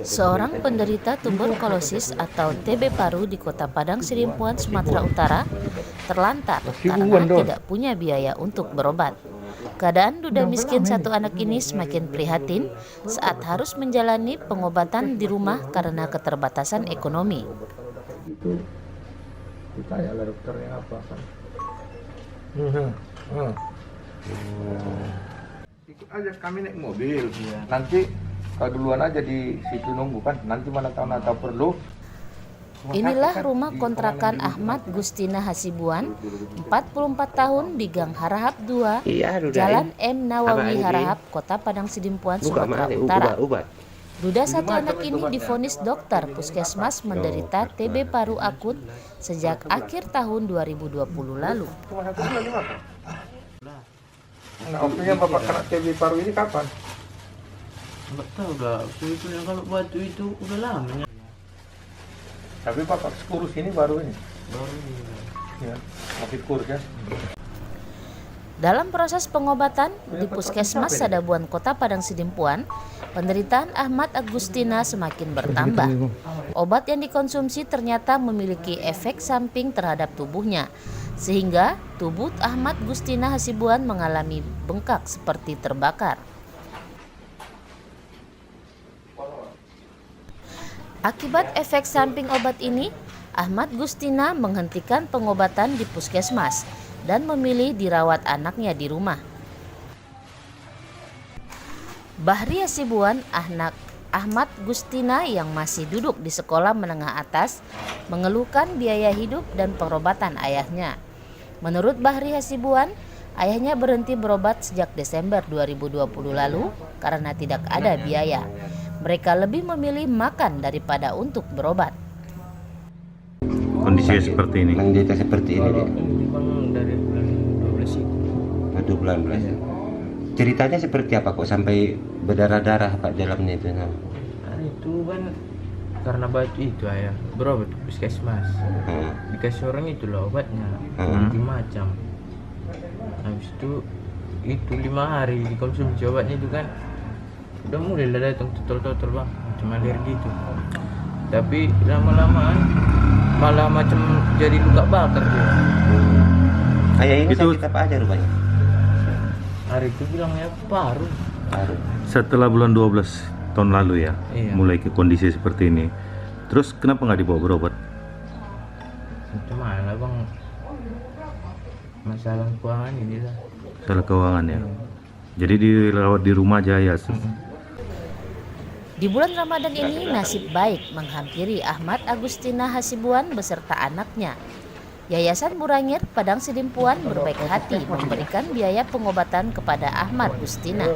Seorang penderita tuberkulosis atau TB paru di Kota Padang Sidimpuan, Sumatera Utara terlantar karena tidak punya biaya untuk berobat. Keadaan duda miskin satu anak ini semakin prihatin saat harus menjalani pengobatan di rumah karena keterbatasan ekonomi. Itu ditanya lah dokternya apa kan. Ikut aja kami naik mobil. Nanti kalau duluan aja di situ nunggu kan. Nanti mana tahu perlu. Inilah rumah kontrakan Ahmad Gustina Hasibuan, 44 tahun di Gang Harahap 2, Jalan M. Nawawi Harahap, Kota Padang Sidimpuan, Sumatera Utara. Duda satu anak ini divonis dokter puskesmas menderita TB paru akut sejak akhir tahun 2020 lalu. Nah, waktunya Bapak kena TB paru ini kapan? Nggak tahu dah, itu yang kalau batu itu udah lama. Tapi Bapak kurus ini baru ini? Baru ini. Ya, masih kurus ya? Dalam proses pengobatan di Puskesmas Sadabuan Kota Padang Sidimpuan, penderitaan Ahmad Agustina semakin bertambah. Obat yang dikonsumsi ternyata memiliki efek samping terhadap tubuhnya, sehingga tubuh Ahmad Gustina Hasibuan mengalami bengkak seperti terbakar. Akibat efek samping obat ini, Ahmad Gustina menghentikan pengobatan di puskesmas dan memilih dirawat anaknya di rumah. Bahri Hasibuan, anak Ahmad Gustina yang masih duduk di sekolah menengah atas, mengeluhkan biaya hidup dan pengobatan ayahnya. Menurut Bahri Hasibuan, ayahnya berhenti berobat sejak Desember 2020 lalu karena tidak ada biaya. Mereka lebih memilih makan daripada untuk berobat. Kondisinya seperti ini. Menderita seperti ini dia. Bang dari bulan 12 itu. 2 bulan. Ceritanya seperti apa kok sampai berdarah-darah Pak dalamnya itu? Nah, itu kan karena batu itu ayah berobat ke puskesmas. Dikasih orang itu loh obatnya. 5 macam. Habis itu 5 hari dikonsumsi obatnya itu kan udah mulai lah datang total bang, macam alergi itu. Tapi lama-lamaan malah macam jadi luka bakar dia. Ayah ini Itu sakit apa aja rupanya? Hari itu bilangnya paru. setelah bulan 12 tahun lalu ya, Iya. mulai ke kondisi seperti ini. Terus kenapa nggak dibawa berobat? Macam mana bang? Masalah keuangan ini lah. Salah keuangan ya. Jadi dirawat di rumah aja ya. Di bulan Ramadan ini nasib baik menghampiri Ahmad Agustina Hasibuan beserta anaknya. Yayasan Burangir Padang Sidimpuan berbaik hati memberikan biaya pengobatan kepada Ahmad Gustina.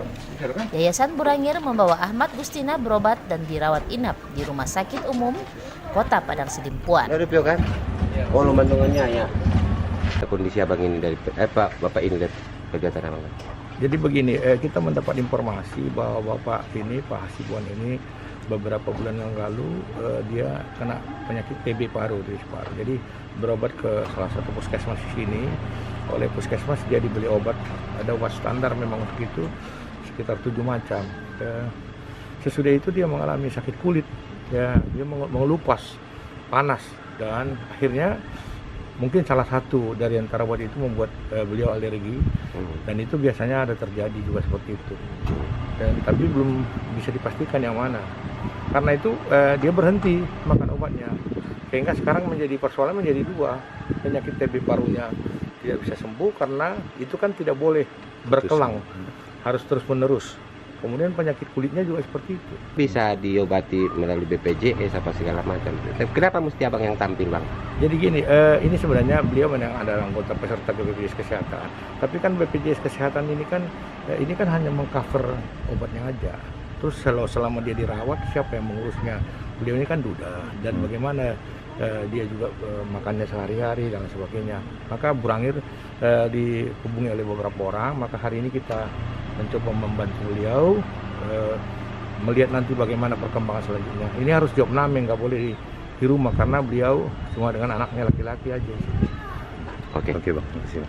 Yayasan Burangir membawa Ahmad Gustina berobat dan dirawat inap di Rumah Sakit Umum Kota Padang Sidimpuan. Ada Pio kan? Oh, lumantungannya ya. Kondisi abang ini dari Bapak ini dari kegiatan abang. Jadi begini, kita mendapat informasi bahwa Bapak ini, Pak Hasibuan ini beberapa bulan yang lalu dia kena penyakit TB paru, Jadi berobat ke salah satu puskesmas di sini. Oleh puskesmas dia dibeli obat, ada obat standar memang untuk itu sekitar 7 macam. Sesudah itu dia mengalami sakit kulit, ya, dia mengelupas, panas, dan akhirnya mungkin salah satu dari antara obat itu membuat beliau alergi, dan itu biasanya ada terjadi juga seperti itu. Tapi belum bisa dipastikan yang mana. Karena itu dia berhenti makan obatnya, sehingga sekarang menjadi persoalan menjadi 2. Penyakit TB parunya tidak bisa sembuh karena itu kan tidak boleh berkelang, harus terus menerus. Kemudian penyakit kulitnya juga seperti itu. Bisa diobati melalui BPJS apa segala macam. Kenapa mesti abang yang tampil bang? Jadi gini, ini sebenarnya beliau memang adalah anggota peserta BPJS Kesehatan. Tapi kan BPJS Kesehatan ini kan hanya mengcover obatnya aja. Terus selama dia dirawat, siapa yang mengurusnya? Beliau ini kan duda, dan bagaimana dia juga makannya sehari-hari dan sebagainya. Maka Burangir dihubungi oleh beberapa orang, maka hari ini kita mencoba membantu beliau melihat nanti bagaimana perkembangan selanjutnya. Ini harus job namen, nggak boleh di rumah karena beliau cuma dengan anaknya laki-laki aja. Oke bang, terima kasih.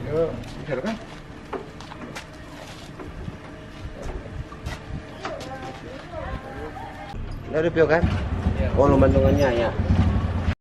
Yuk, bisa kan? Dari Pio kan? Oh, Lumandungannya ya.